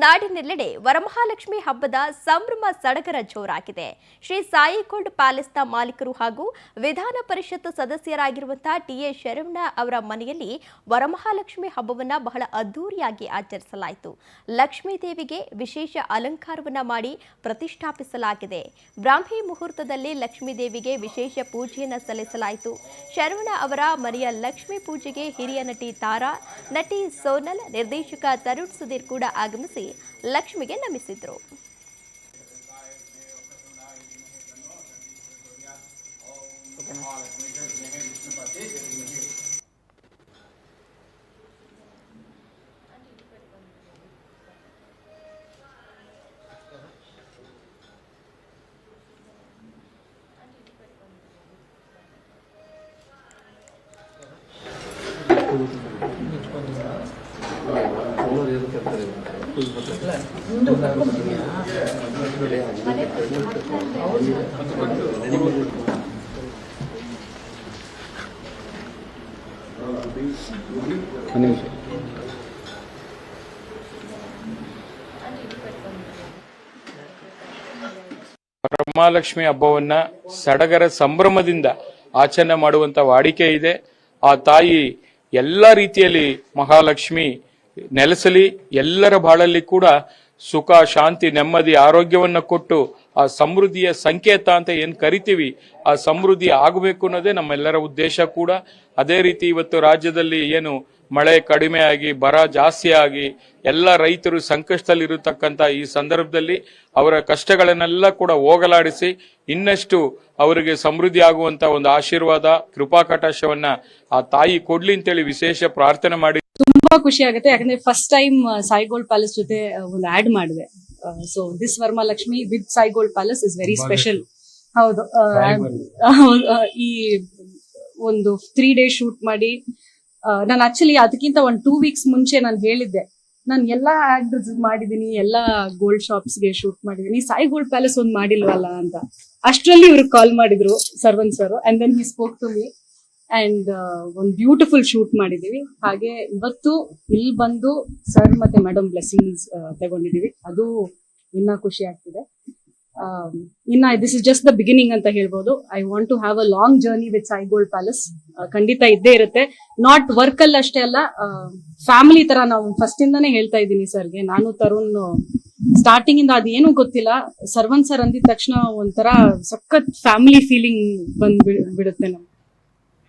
ನಾಡಿನೆಲ್ಲೆಡೆ ವರಮಹಾಲಕ್ಷ್ಮಿ ಹಬ್ಬದ ಸಂಭ್ರಮ ಸಡಗರ ಜೋರಾಗಿದೆ. ಶ್ರೀ ಸಾಯಿ ಗೋಲ್ಡ್ ಪ್ಯಾಲೇಸ್ನ ಮಾಲೀಕರು ಹಾಗೂ ವಿಧಾನ ಪರಿಷತ್ ಸದಸ್ಯರಾಗಿರುವಂತಹ ಟಿ.ಎ. ಶರವಣ ಅವರ ಮನೆಯಲ್ಲಿ ವರಮಹಾಲಕ್ಷ್ಮಿ ಹಬ್ಬವನ್ನ ಬಹಳ ಅದ್ದೂರಿಯಾಗಿ ಆಚರಿಸಲಾಯಿತು. ಲಕ್ಷ್ಮೀ ದೇವಿಗೆ ವಿಶೇಷ ಅಲಂಕಾರವನ್ನ ಮಾಡಿ ಪ್ರತಿಷ್ಠಾಪಿಸಲಾಗಿದೆ. ಬ್ರಾಹ್ಮಿ ಮುಹೂರ್ತದಲ್ಲಿ ಲಕ್ಷ್ಮೀ ದೇವಿಗೆ ವಿಶೇಷ ಪೂಜೆಯನ್ನು ಸಲ್ಲಿಸಲಾಯಿತು. ಶರವಣ ಅವರ ಮನೆಯ ಲಕ್ಷ್ಮೀ ಪೂಜೆಗೆ ಹಿರಿಯ ನಟಿ ತಾರಾ, ನಟಿ ಸೋನಲ್, ನಿರ್ದೇಶಕ ತರುಣ್ ಸುಧೀರ್ ಕೂಡ ಆಗಮಿಸಿ ಲಕ್ಷ್ಮಿಗೆ ನಮಿಸಿದ್ರು. ವರಮಹಾಲಕ್ಷ್ಮಿ ಹಬ್ಬವನ್ನ ಸಡಗರ ಸಂಭ್ರಮದಿಂದ ಆಚರಣೆ ಮಾಡುವಂತ ವಾಡಿಕೆ ಇದೆ. ಆ ತಾಯಿ ಎಲ್ಲ ರೀತಿಯಲ್ಲಿ ಮಹಾಲಕ್ಷ್ಮಿ ನೆಲೆಸಲಿ, ಎಲ್ಲರ ಬಾಳಲ್ಲಿ ಕೂಡ ಸುಖ, ಶಾಂತಿ, ನೆಮ್ಮದಿ, ಆರೋಗ್ಯವನ್ನ ಕೊಟ್ಟು ಆ ಸಮೃದ್ಧಿಯ ಸಂಕೇತ ಅಂತ ಏನ್ ಕರಿತೀವಿ, ಆ ಸಮೃದ್ಧಿ ಆಗಬೇಕು ಅನ್ನೋದೇ ನಮ್ಮೆಲ್ಲರ ಉದ್ದೇಶ ಕೂಡ. ಅದೇ ರೀತಿ ಇವತ್ತು ರಾಜ್ಯದಲ್ಲಿ ಏನು ಮಳೆ ಕಡಿಮೆ ಆಗಿ ಬರ ಜಾಸ್ತಿ ಆಗಿ ಎಲ್ಲ ರೈತರು ಸಂಕಷ್ಟದಲ್ಲಿರತಕ್ಕಂತ ಈ ಸಂದರ್ಭದಲ್ಲಿ ಅವರ ಕಷ್ಟಗಳನ್ನೆಲ್ಲ ಕೂಡ ಹೋಗಲಾಡಿಸಿ ಇನ್ನಷ್ಟು ಅವರಿಗೆ ಸಮೃದ್ಧಿ ಆಗುವಂತ ಒಂದು ಆಶೀರ್ವಾದ, ಕೃಪಾ ಕಟಾಕ್ಷವನ್ನ ಆ ತಾಯಿ ಕೊಡ್ಲಿ ಅಂತೇಳಿ ವಿಶೇಷ ಪ್ರಾರ್ಥನೆ ಮಾಡಿ ತುಂಬಾ ಖುಷಿ ಆಗುತ್ತೆ. ಯಾಕಂದ್ರೆ first time Sai gold palace ಜೊತೆ ಒಂದು ಆಡ್ ಮಾಡಿದೆ. So this Varamahalakshmi with Sai gold palace is very special. ಹೌದು, ಈ ಒಂದು 3 days ಶೂಟ್ ಮಾಡಿ ನಾನು ಆಕ್ಚುಲಿ ಅದಕ್ಕಿಂತ ಒಂದು 2 weeks ಮುಂಚೆ ನಾನು ಹೇಳಿದ್ದೆ, ನಾನು ಎಲ್ಲಾ ಆಡ್ ಮಾಡಿದೀನಿ, ಎಲ್ಲಾ ಗೋಲ್ಡ್ ಶಾಪ್ಸ್ಗೆ ಶೂಟ್ ಮಾಡಿದೀನಿ, ಸಾಯಿ ಗೋಲ್ಡ್ ಪ್ಯಾಲೇಸ್ ಒಂದು ಮಾಡಿಲ್ವಲ್ಲ ಅಂತ. ಅಷ್ಟರಲ್ಲಿ ಇವ್ರಿಗೆ ಕಾಲ್ ಮಾಡಿದ್ರು Sarvan sir, and then he spoke to me and ಒಂದು ಬ್ಯೂಟಿಫುಲ್ ಶೂಟ್ ಮಾಡಿದೀವಿ. ಹಾಗೆ ಇವತ್ತು ಇಲ್ಲಿ ಬಂದು ಸರ್ ಮತ್ತೆ ಮೇಡಮ್ ಬ್ಲೆಸ್ಸಿಂಗ್ಸ್ ತಗೊಂಡಿದೀವಿ. ಅದು ಇನ್ನ ಖುಷಿ ಆಗ್ತಿದೆ. ಇನ್ನ this is just the beginning ಅಂತ ಹೇಳ್ಬೋದು. I want to have a long journey with Sai gold palace. ಖಂಡಿತ ಇದ್ದೇ ಇರುತ್ತೆ. ನಾಟ್ ವರ್ಕ್ ಅಲ್ಲಿ ಅಷ್ಟೇ ಅಲ್ಲ, ಫ್ಯಾಮಿಲಿ ತರ ನಾವು ಫಸ್ಟ್ ಇಂದಾನೇ ಹೇಳ್ತಾ ಇದ್ದೀನಿ ಸರ್ಗೆ. ನಾನು ತರುಣ್ ಸ್ಟಾರ್ಟಿಂಗ್ ಇಂದ ಅದೇನು ಗೊತ್ತಿಲ್ಲ, ಸರ್ವನ್ ಸರ್ ಅಂದಿದ ತಕ್ಷಣ ಒಂಥರ ಸಖತ್ ಫ್ಯಾಮಿಲಿ ಫೀಲಿಂಗ್ ಬಂದ್ ಬಿಡುತ್ತೆ ನಮ್ಗೆ.